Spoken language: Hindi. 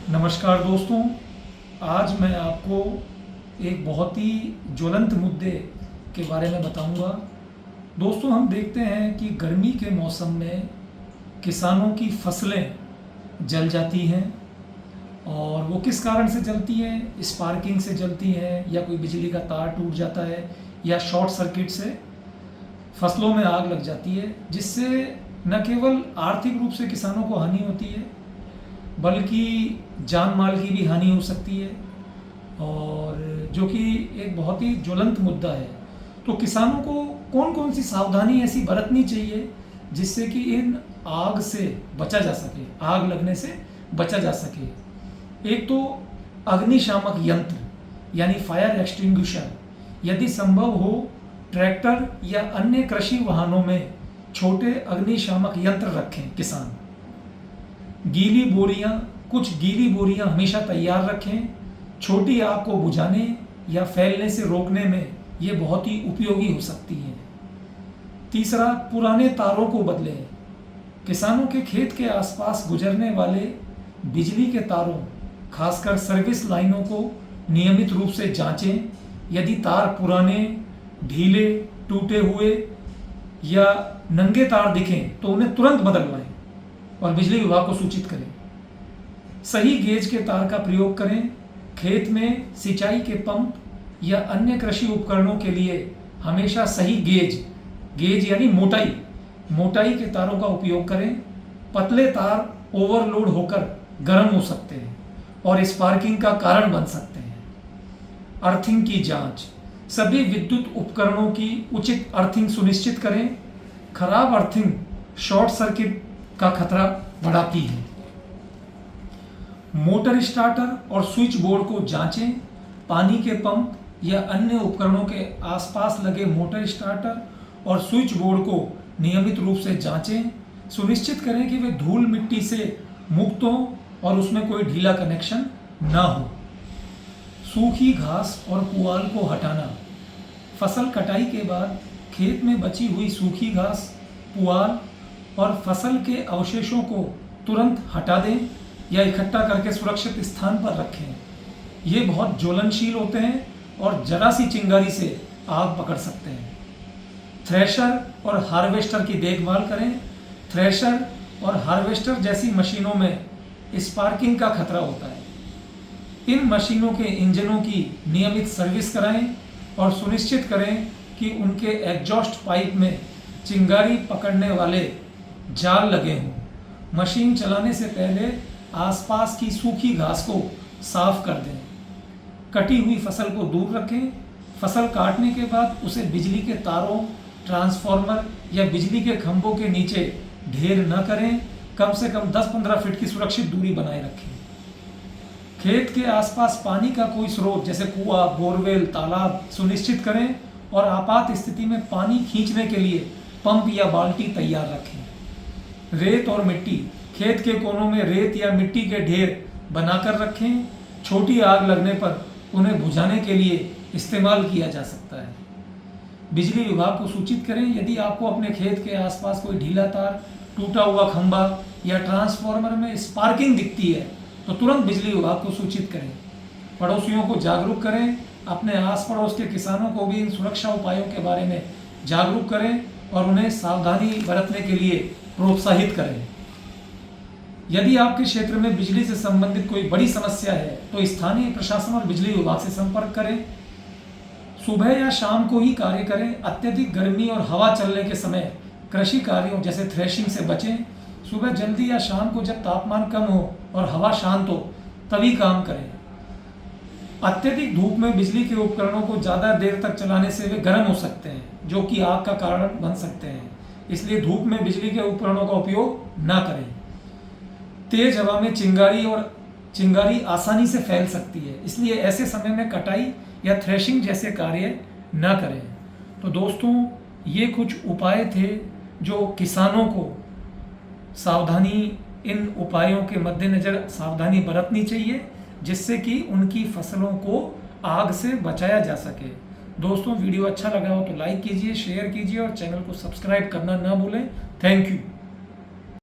नमस्कार दोस्तों, आज मैं आपको एक बहुत ही ज्वलंत मुद्दे के बारे में बताऊंगा। दोस्तों, हम देखते हैं कि गर्मी के मौसम में किसानों की फसलें जल जाती हैं और वो किस कारण से जलती हैं? स्पार्किंग से जलती हैं या कोई बिजली का तार टूट जाता है या शॉर्ट सर्किट से फसलों में आग लग जाती है, जिससे न केवल आर्थिक रूप से किसानों को हानि होती है बल्कि जान माल की भी हानि हो सकती है, और जो कि एक बहुत ही ज्वलंत मुद्दा है। तो किसानों को कौन कौन सी सावधानी ऐसी बरतनी चाहिए जिससे कि इन आग से बचा जा सके, आग लगने से बचा जा सके? एक तो अग्निशामक यंत्र यानी फायर एक्सटिंग्विशर, यदि संभव हो ट्रैक्टर या अन्य कृषि वाहनों में छोटे अग्निशामक यंत्र रखें किसान। गीली बोरियां, कुछ गीली बोरियां हमेशा तैयार रखें। छोटी आग को बुझाने या फैलने से रोकने में ये बहुत ही उपयोगी हो सकती है। तीसरा, पुराने तारों को बदलें। किसानों के खेत के आसपास गुजरने वाले बिजली के तारों, खासकर सर्विस लाइनों को नियमित रूप से जांचें। यदि तार पुराने, ढीले, टूटे हुए या नंगे तार दिखें तो उन्हें तुरंत बदलवाएं और बिजली विभाग को सूचित करें। सही गेज के तार का प्रयोग करें। खेत में सिंचाई के पंप या अन्य कृषि उपकरणों के लिए हमेशा सही गेज यानी मोटाई के तारों का उपयोग करें। पतले तार ओवरलोड होकर गर्म हो सकते हैं और स्पार्किंग का कारण बन सकते हैं। अर्थिंग की जांच, सभी विद्युत उपकरणों की उचित अर्थिंग सुनिश्चित करें। खराब अर्थिंग शॉर्ट सर्किट का खतरा बढ़ाती है। मोटर स्टार्टर और स्विच बोर्ड को जांचें। पानी के पंप या अन्य उपकरणों के आसपास लगे मोटर स्टार्टर और स्विच बोर्ड को नियमित रूप से जांचें। सुनिश्चित करें कि वे धूल मिट्टी से मुक्त हों और उसमें कोई ढीला कनेक्शन ना हो। सूखी घास और पुआल को हटाना, फसल कटाई के बाद खेत में बची हुई सूखी घास, पुआल और फसल के अवशेषों को तुरंत हटा दें या इकट्ठा करके सुरक्षित स्थान पर रखें। ये बहुत ज्वलनशील होते हैं और जरा सी चिंगारी से आग पकड़ सकते हैं। थ्रेशर और हार्वेस्टर की देखभाल करें। थ्रेशर और हार्वेस्टर जैसी मशीनों में स्पार्किंग का खतरा होता है। इन मशीनों के इंजनों की नियमित सर्विस कराएं और सुनिश्चित करें कि उनके एग्जॉस्ट पाइप में चिंगारी पकड़ने वाले जाल लगे हों। मशीन चलाने से पहले आसपास की सूखी घास को साफ कर दें। कटी हुई फसल को दूर रखें। फसल काटने के बाद उसे बिजली के तारों, ट्रांसफार्मर या बिजली के खंभों के नीचे ढेर न करें। कम से कम 10-15 फीट की सुरक्षित दूरी बनाए रखें। खेत के आसपास पानी का कोई स्रोत जैसे कुआं, बोरवेल, तालाब सुनिश्चित करें और आपात स्थिति में पानी खींचने के लिए पंप या बाल्टी तैयार रखें। रेत और मिट्टी, खेत के कोनों में रेत या मिट्टी के ढेर बनाकर रखें। छोटी आग लगने पर उन्हें बुझाने के लिए इस्तेमाल किया जा सकता है। बिजली विभाग को सूचित करें। यदि आपको अपने खेत के आसपास कोई ढीला तार, टूटा हुआ खंभा या ट्रांसफार्मर में स्पार्किंग दिखती है तो तुरंत बिजली विभाग को सूचित करें। पड़ोसियों को जागरूक करें। अपने आस पड़ोस के किसानों को भी इन सुरक्षा उपायों के बारे में जागरूक करें और उन्हें सावधानी बरतने के लिए प्रोत्साहित करें। यदि आपके क्षेत्र में बिजली से संबंधित कोई बड़ी समस्या है तो स्थानीय प्रशासन और बिजली विभाग से संपर्क करें। सुबह या शाम को ही कार्य करें। अत्यधिक गर्मी और हवा चलने के समय कृषि कार्यों जैसे थ्रेशिंग से बचें। सुबह जल्दी या शाम को जब तापमान कम हो और हवा शांत हो तभी काम करें। अत्यधिक धूप में बिजली के उपकरणों को ज़्यादा देर तक चलाने से वे गर्म हो सकते हैं, जो कि आग का कारण बन सकते हैं। इसलिए धूप में बिजली के उपकरणों का उपयोग ना करें। तेज हवा में चिंगारी आसानी से फैल सकती है, इसलिए ऐसे समय में कटाई या थ्रेशिंग जैसे कार्य ना करें। तो दोस्तों, ये कुछ उपाय थे जो किसानों को इन उपायों के मद्देनज़र सावधानी बरतनी चाहिए, जिससे कि उनकी फसलों को आग से बचाया जा सके। दोस्तों, वीडियो अच्छा लगा हो तो लाइक कीजिए, शेयर कीजिए और चैनल को सब्सक्राइब करना ना भूलें। Thank you.